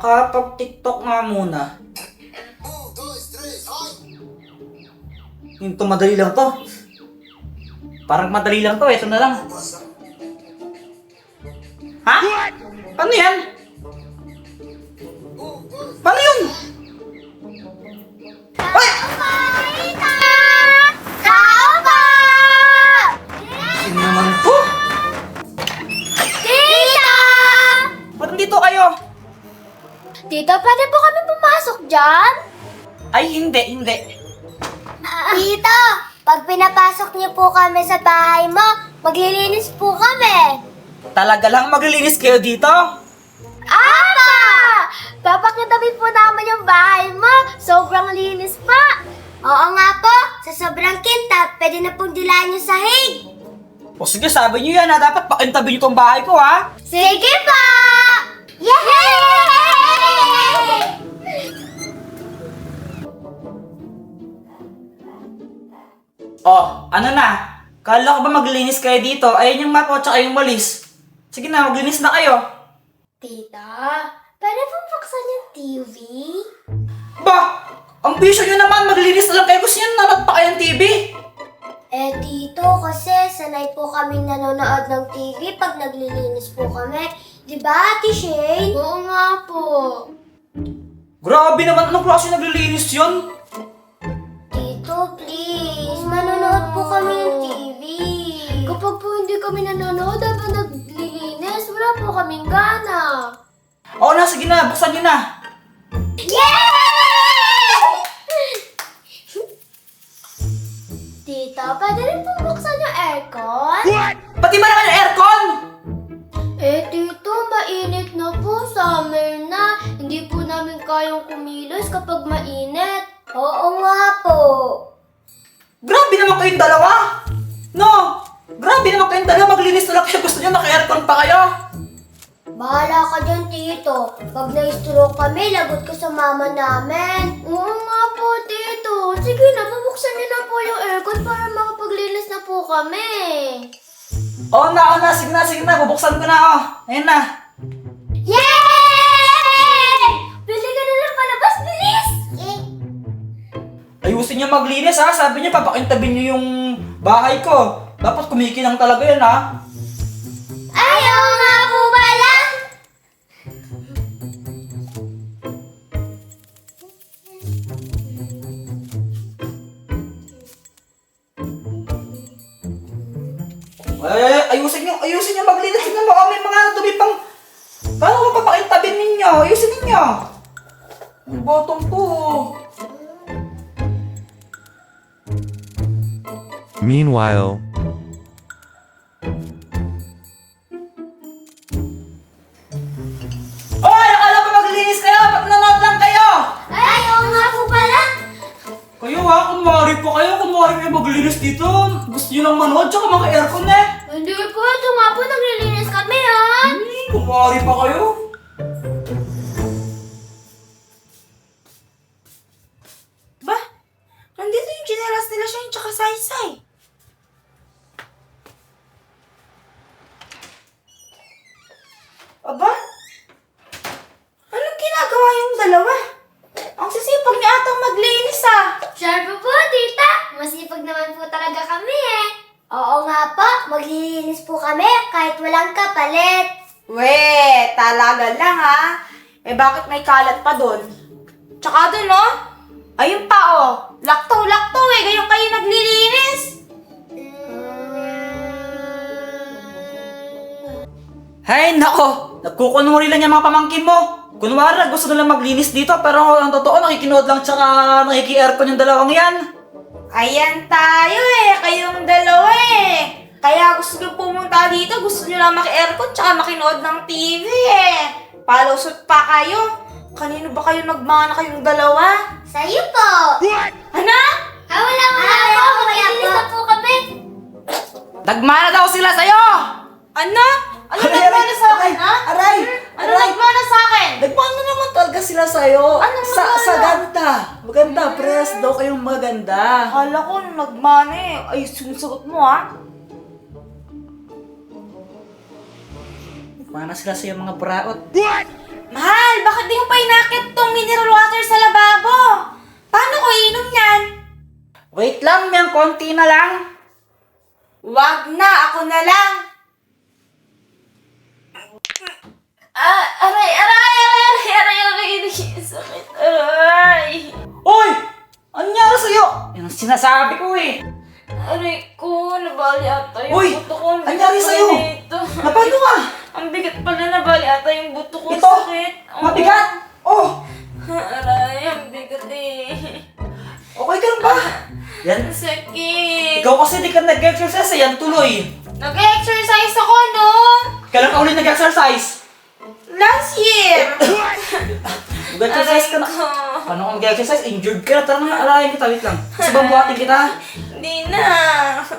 Makapag-TikTok nga muna. Ito madali lang to. Parang madali lang to, ito na lang. Ha? Paano yan? Paano yun? Ay! Tao po! Sino naman to? Tita! Ba't nandito kayo? Tita, pwede po kami pumasok dyan? Ay, hindi. Tita, pag pinapasok niyo po kami sa bahay mo, maglilinis po kami. Talaga lang maglilinis kayo dito? Apa! Papakitabi po naman yung bahay mo. Sobrang linis pa. Oo nga po, sa sobrang kintab, pwede na pong dilaan yung sahig. O sige, sabi niyo yan ha. Dapat pakintabi niyo tong bahay ko ha. Sige po! Yay! Oh, ano na? Kala ko ba maglilinis kayo dito? Ayun yung map o tsaka yung walis. Sige na, maglinis na kayo. Tita, pwede pong buksan yung TV? Ba! Ang bisyo nyo naman, maglilinis na lang kayo. Gusto nyo nanood pa kayong TV? Eh, tito, kasi sanay po kaming nanonood ng TV pag naglilinis po kami. Di ba, Ate Shane? Oo nga po. Grabe naman, anong klase naglilinis yun? Tito, please. Manonood po kami ng TV. Kapag po hindi kami nanonood habang naglilinis, wala po kaming gana. Oo na, sige na, buksan nyo na. Yay! Tita, pwede rin po buksan yung aircon? Pati ba naman yung aircon? Eh, tito, mainit na po. Summer na. Hindi po namin kayang kumilos kapag mainit. Oo nga po. Grabe naman kayong dalawa. No, grabe naman kayong dalawa. Maglinis na lang kayo. Gusto nyo naka-aircon pa kayo? Bahala ka dyan, tito. Pag na-stroke kami, lagot ka sa mama namin. Oo nga po, tito. Sige na, bubuksan niyo na po yung aircon para makapaglinis na po kami. Oo na, sige na. Bubuksan ko na, oh. Ayun na. Yay! Bili ka na lang palabas, bilis! Ayusin nyo maglinis ha. Sabi niyo, papakintabin nyo yung bahay ko. Dapat kumikinang talaga yan ha. Ayaw nga po pala! Ay, ayusin nyo maglinis. Tignan mo, oh, may mga dumi pang... Paano ko papakintabin ninyo? Ayusin ninyo. Ang botong to. Meanwhile, Oy! Akala ko maglinis kayo! Ba't nanood lang kayo? Ayaw nga po pala! Kayo ha, kunwari kayo maglinis dito. Gusto nyo lang manood, tsaka mga aircon eh. Hindi po, ito nga po naglilinis kami ha! Kunwari pa kayo. Ba? Nandito yung chinelas nila siya yung tsaka saysay. Aba? Anong ginagawa yung dalawa? Ang sisipag niya atang maglinis ah. Sure po, tita! Masipag naman po talaga kami eh! Oo nga po, maglilinis po kami kahit walang kapalit. We, talaga lang ha. Eh bakit may kalat pa doon? Tsaka doon oh. Ayun pa oh. Lakto eh. Gayong kayo naglilinis. Hay nako! Nagkukunwari lang yung mga pamangkin mo. Kunwari, gusto nila maglinis dito pero ang totoo, nakikinood lang tsaka nakiki-aircon yung dalawang yan. Ayan tayo eh. Kayong dalawa eh. Kaya gusto nyo pumunta dito. Gusto nyo lang maki-aircon tsaka makinood ng TV eh. Palusot pa kayo. Kanino ba kayo nagmana kayong dalawa? Sa'yo po! Ano? Wala po, maglilinis na po kami! Nagmana daw sila sa'yo! Ano? Ano nagmana sa akin ha? Aray! Ano nagmana sa akin? Nagmana naman talaga sila sa'yo. Anong Sa nagmana? ganda. Maganda, press daw kayong maganda. Akala ko nagmana eh. Ay, susugot mo ha? Nagmana sila sa'yo mga braot. Mahal, bakit di mo pa inakit tong mineral water sa lababo? Paano ko iinom yan? Wait lang, may konti na lang. Wag na, ako na lang. Aray, sakit, aray. Uy! Ano nangyari sa'yo? Yan ang sinasabi ko eh. Aray ko, nabali ata yung Uy! buto ko. Ang Ano nangyari bigat sa'yo? pala nito. Napano ka? Ang bigat pala, nabali ata yung buto ko. Ito? Sakit. Oo. Mabigat? Oh! Aray, ang bigat eh. Okay ka lang ba? Yan. Ang sakit. Ikaw kasi di ka nag-exercise, yan tuloy. Nag-exercise ako, no? Kailan ka ulit nag-exercise? Last year. Mag-exercise ka na. Aray ko. Paano ka mag-exercise? Injured ka na. Tara na, alayin kita. Wait lang. Kasi buhatin kita. Hindi na.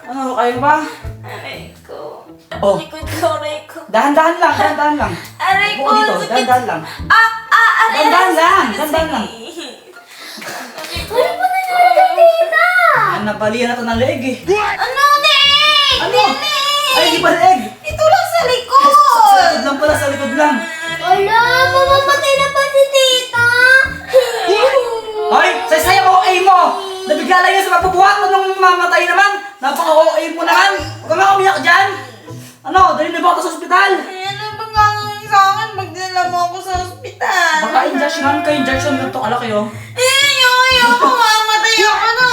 Ano, kaya ba? Aray ko. Oh. Likod ko, aray ko. Dahan-dahan lang, dahan-dahan lang. Aray ko, Buka dito, sakit. dahan-dahan lang. Aray. Dandan lang, sakit, dandan lang. sakit. Ano ba nangyari kay tita? Yan, nabalian na ito ng leg eh. Ano, Nek? Ano? Ay, di ba leg? Ito lang sa Sa likod. likod lang pala, sa likod lang. Wala, mamamatay na pa si tita. Hoy, saysaya mo, OA mo! Nabigla lang yan sa pagpabuhat mo nung mamatay naman. Napaka-OA mo naman. Huwag ka nga umiyak dyan. Ano, dali na ba ako sa ospital? Ay, ano bang gagawin sa akin? Magdala mo ako sa ospital. Baka injection ka, injection ganito kalaki oh. Ayoko, mamatay ako na.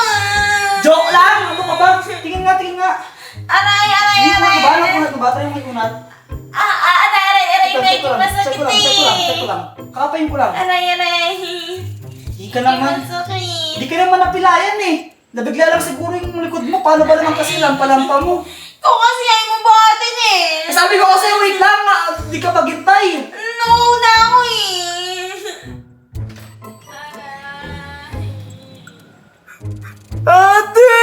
Joke lang! Ano ka ba? Tingin nga, tingin nga. Aray. Hindi mo ba? Nakunat mo ba? Tayo may kunat. Aray, Check medyo ko lang, check masakit ko lang, check ko lang, check ko eh. lang. Kapain ko lang. Aray. Hindi ka naman. Masakit. Hindi ka naman napilayan eh. Nabigla lang siguro yung likod mo. Paano ba naman kasi lampa-lampa mo? Ikaw kasi ayaw mo buhatin eh. Eh, sabi ko kasi, wait lang, hindi ka maghintay. Nauna ako eh. Ate!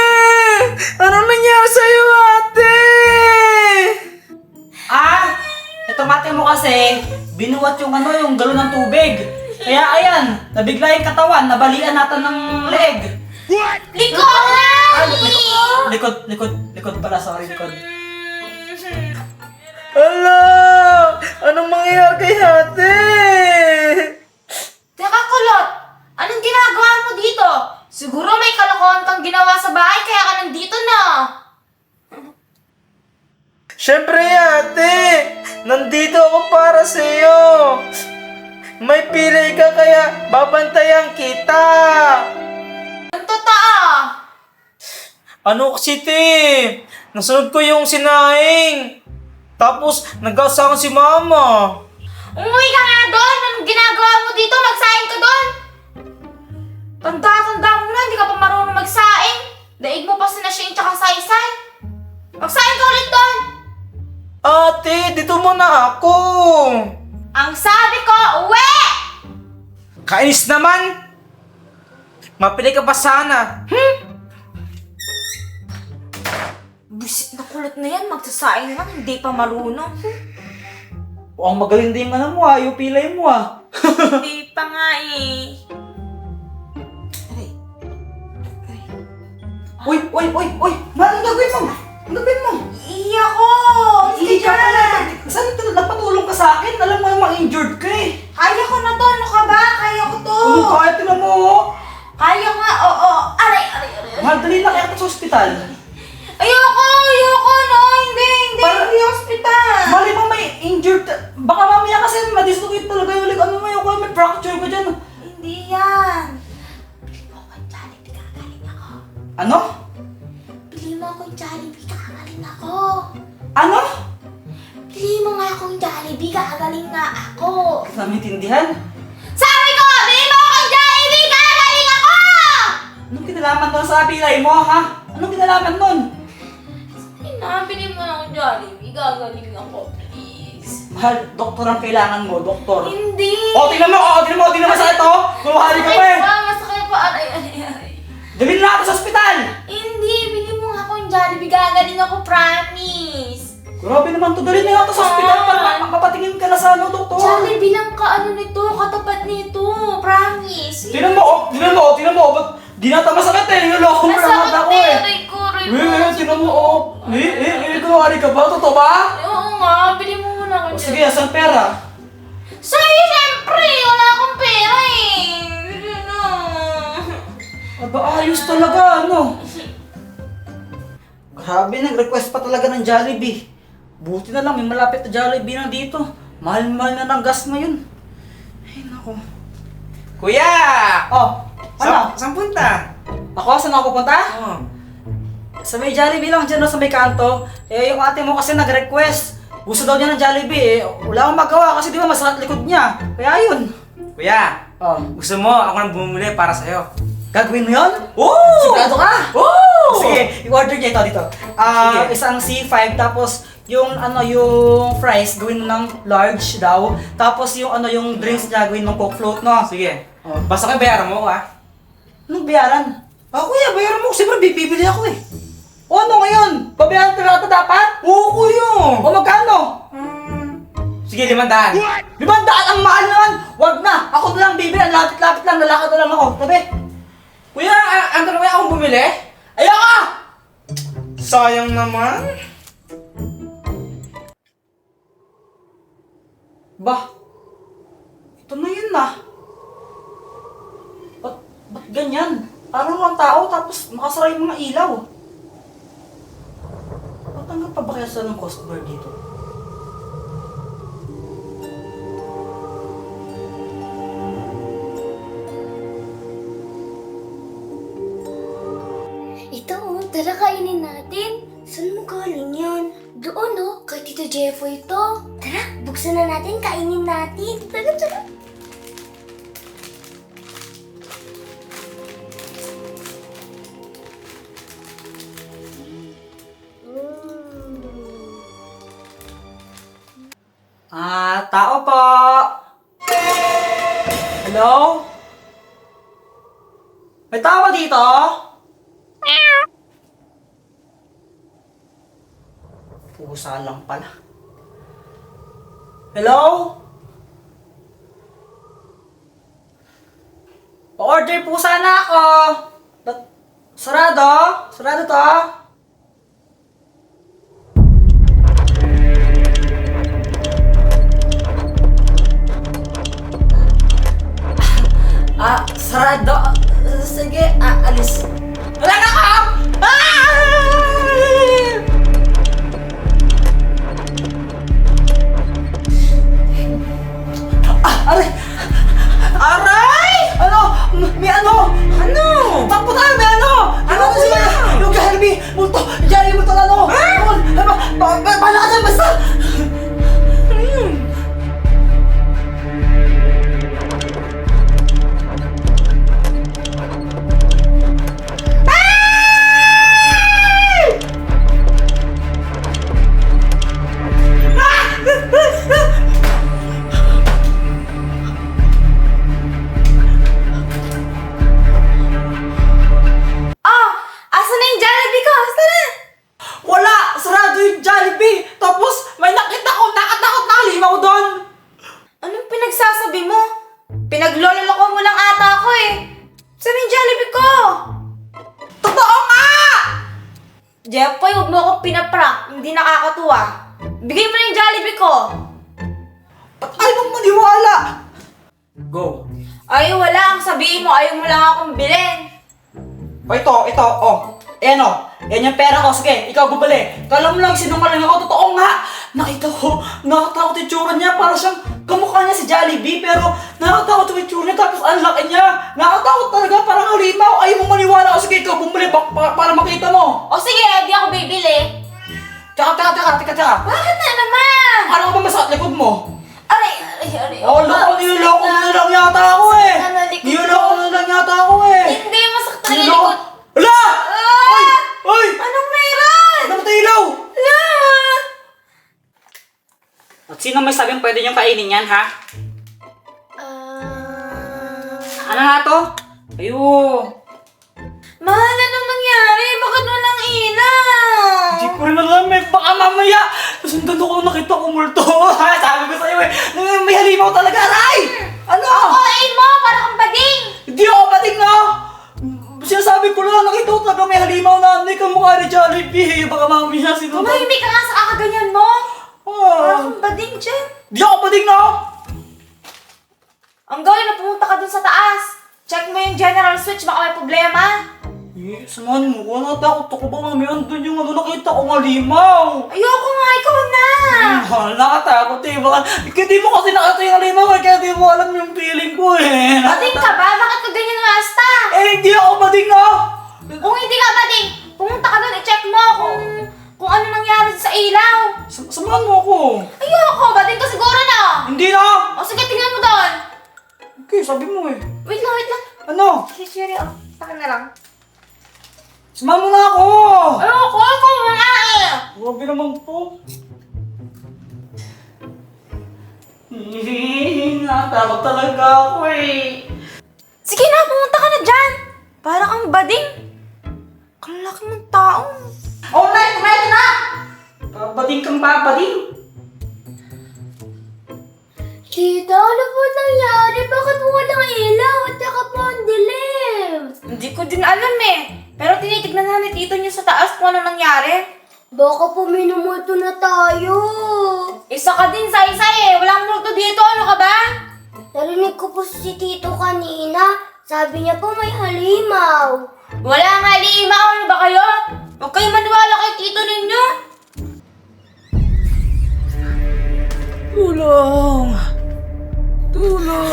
Anong nangyari sa'yo, ate? Itong ate mo kasi, binuwat yung yung galon ng tubig. Kaya ayan, nabigla yung katawan, nabalian natin ng leg. Likod na! Likod pala, sorry, likod. Ala! Anong mangyayari kay ate? Teka, kulot! Anong ginagawa mo dito? Siguro may kalokohan kang ginawa sa bahay kaya ka nandito na. Siyempre ate! Nandito ako para sa'yo! May pilay ka kaya babantayan kita! Ang totoo! Ano kasi te? Nasunod ko yung sinaing! Tapos nag-asawa si mama! Umuwi ka nga doon! Anong ginagawa mo dito? Magsaing ka doon! Tanda mo na, hindi ka pa marunong magsaing. Daig mo pa si Nashing tsaka Saysay. Magsaing ka ulit doon! Ate, dito muna ako! Ang sabi ko, uwi! Kainis naman! Mapili ka pa sana! Busit na kulot na yan, magsasaing lang, hindi pa marunong. O, ang magaling din yung yung pilay mo Hindi pa nga eh. Uy! Anong gagawin mo? Anong gagawin mo? Iiyak ko! Hindi ka pala. Saan ito? Nagpatulong ka sa akin? Alam mo namang injured ka eh. Kaya ko na to, ano ka ba? Kaya ko to. Ano kahit na mo? Kaya nga, oo. Aray. Mahal, dali na kaya kita sa ospital. Ayoko, no, hindi Para- hospital. Mali mo may injured. Baka mamaya kasi madislocate talaga yung leg. Ano mo yung may fracture ka dyan. Hindi yan. Bili mo akong Jollibee, kakaling ako. Ano? Bili mo akong Jollibee, kakagaling ako. Ano? Bili mo nga akong Jollibee, kakagaling nga ako. Hindi namin intindihan. Sabi ko, bili mo akong Jollibee, kakaling ako! Anong kinalaman doon sa pilay mo, ha? Anong kinalaman nun? Bili mo akong Jollibee, kakaling ako, please. Mahal, doktor ang kailangan mo, doktor. Hindi. Tingnan mo sa ito. Kumahali ka pa eh. Masakit pa, aray. Dalhin na natin sa ospital. Hindi, bili mo nga akong Jollibee, kakaling ako, promise. Grabe naman to. Dalhin na natin sa ospital para mapatingin ka na sa doktor. Jollibee lang nito, katapat nito, promise. Tingnan mo. Ba't di na tama sakit eh. Yung loko mo lang mata ko eh. aray ko. Tingnan mo. Kumahali ka ba? Totoo ba? Oo nga, bili mo muna ako O sige, asan pera? Sa'yo, siyempre! eh. Wala akong pera eh. Ano? Aba, ayos talaga, ano? Grabe, nag-request pa talaga ng Jollibee. Buti na lang, may malapit na Jollibee na dito. Mahal-mahal na ng gas ngayon. Ay, nako. Kuya! Oh, ano? Saan punta? Ako, saan ako pupunta? Oh. Sa may Jollibee lang, dyan sa may kanto. Eh, yung ate mo kasi nag-request. Gusto daw niya ng Jollibee. Eh, wala akong magawa kasi di ba masakit likod niya. Kaya yun. Kuya, Oh, gusto mo ako nang bumili para sa'yo? gagawin mo yun? Oo! Sigurado ka? Oo! Sige, i-order niya ito dito. Sige. Isang C5, tapos yung yung fries gawin mo ng large daw. Tapos yung yung drinks niya gawin ng Coke float, no? Sige. Oh. Basta kayo bayaran mo ako, ha? Anong bayaran? Kuya, bayaran mo. Siyempre, bibili ako eh. O ano ngayon? Babayaran talaga ito dapat? Oo, kuya! O magkano? Sige, 500. 500 ang mahal naman! Wag na! Ako na lang bibili, ang lapit-lapit lang, lalakad na lang ako. Tabi! Kuya, ano na kaya akong bumili? Ayoko! Sayang naman. Bah, ito na yun na. Ba't ganyan? Parang lang tao tapos makasara yung mga ilaw. Matanggap pa ba kaya sa ng customer dito? Ito tara kainin natin. Saan mo galing yan? Doon kay Tito Jeffoy ito. Tara, buksan na natin, kainin natin. Tara, tara. Tao po! Hello? May tao ba dito? Pusa lang pala. Hello? Pa-order po sana ako. Sarado? Sarado to? Sarado. Sige, alis. Wala na ako! Aray! Aray! Ano? May ano? Ano? Takbo tayo, may ano? Ano siya? Yung Jollibee, multo, Jollibee multo na ano? Bala ka dyan, basta! Ano yun? Asan na yung Jollibee ko? Asan na? Wala! Sarado yung Jollibee! Tapos may nakita ko, nakatakot na halimaw doon! Anong pinagsasabi mo? Pinagloloko mo lang ata ako eh. Saan yung Jollibee ko? Totoo nga! Jeffoy, huwag mo akong pinaprank. Hindi nakakatuwa. Bigay mo na yung Jollibee ko. Ba't ayaw mong maniwala? Go! Ay, wala. Ang sabihin mo, ayaw mo lang akong bilhin. O ito, oh. Ayan o. Yan yung pera ko. Sige, ikaw bubali. Kala mo lang sinungaling ako. Totoo nga. Nakita ko, nakatakot yung tsura niya. Para siyang kamukha niya si Jollibee. Pero nakatakot yung tsura niya. Tapos ang laki niya. Nakatakot talaga. Parang halimaw. Ayaw mong maniwala. O sige, ikaw bumili para makita mo. O sige, di ako bibili. Tsaka. Bakit na naman? Ano ba masakit likod mo? Aray. Oh, niloloko mo na lang yata ako eh. Ano, likod Niloloko mo na lang yata ako eh. Hindi, masakit talaga yung Niloloko. likod. Hala! Ay! Ay! Anong meron? Ano ba tayo ilaw? Ala! At sino may sabing pwede niyong kainin yan, ha? Ano nga to? Ayo. Mahal, anong nangyari? Bakit walang ilaw? Hindi ko rin alam eh. Baka mamaya. Nasundan ako nakita ko multo. Sabi ko sa'yo eh. May halimaw talaga, Aray! Ano? Ay mo, parang kang bading. Hindi ako pating na. Sinasabi ko lang, nakita ko talaga may halimaw na hindi kamukha ni Jollibee. Baka mamaya sinundan. Tumahimik ka nga sa kakaganyan mo. Parang Ah. kang bading dyan. Di ako pating na. Ang gawin na pumunta ka dun sa taas. Check mo yung general switch, baka may problema. Eh, samahan mo ko. Natakot ako ba mamaya doon yung nakita ko halimaw. Ayoko nga, ikaw na. Mahal, nakatakot eh. Baka, di mo kasi nakita yung halimaw kaya di mo alam yung feeling ko eh. Bading ka ba? Bakit ka ganyan Rasta? Eh, hindi ako bading ah. Kung hindi ka bading, pumunta ka dun, i-check mo kung ano nangyari sa ilaw. Samahan mo ako. Ayoko, bading ka siguro na. Hindi na. O sige, tingnan mo doon. Okay, sabi mo eh. Wait lang. Ano? Siri, Saka na lang. Samahan mo na ako. Ayoko, ikaw nga eh. Grabe naman po. Natakot talaga ako eh. Sige na, pumunta ka na dyan. Para kang bading. Kalaki mong taong. Oh, kumain na! Babading kang babading. Tita, ano po nangyari? Bakit walang ilaw at saka po ang dilim? Hindi ko din alam eh. Pero tinitignan na ni tito niyo sa taas kung ano nangyari. Baka po minumulto na tayo. Isa ka din sa isa eh. Walang multo dito. Ano ka ba? Narinig ko po si Tito kanina. Sabi niya po may halimaw. Wala nga limaw. Ano ba kayo? Huwag kayong maniwala kay tito ninyo. Tulong! Tulong!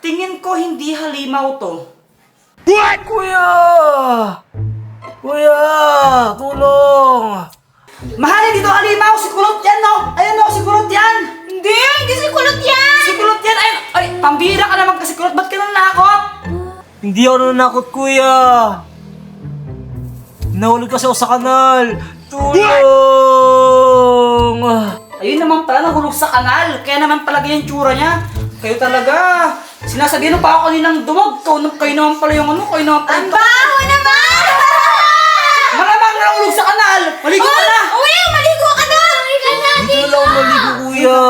Tingin ko hindi halimaw to. Kuya! Kuya! Tulong! Mahal, hindi to halimaw. Si Kulot yan, no? Ayun, no? Si Kulot yan. Hindi si kulot yan. Si Kulot yan. Ayun. Ay, pambira ka naman kasi Kulot. Ba't ka nanakot? Hindi ako nanakot, kuya! Nahulog kasi ako sa kanal! Tulong! Ayun naman pala, nahulog sa kanal. Kaya naman pala ganyan tsura niya. Kayo talaga. Sinasabihan pa ako kaninang dumag. Kayo naman pala yung ano. Kayo naman pala Ang yung... baho naman. Malamang nahulog sa kanal. Maligo ka na. Uy, maligo ka na. Hindi na lang ako maligo, kuya!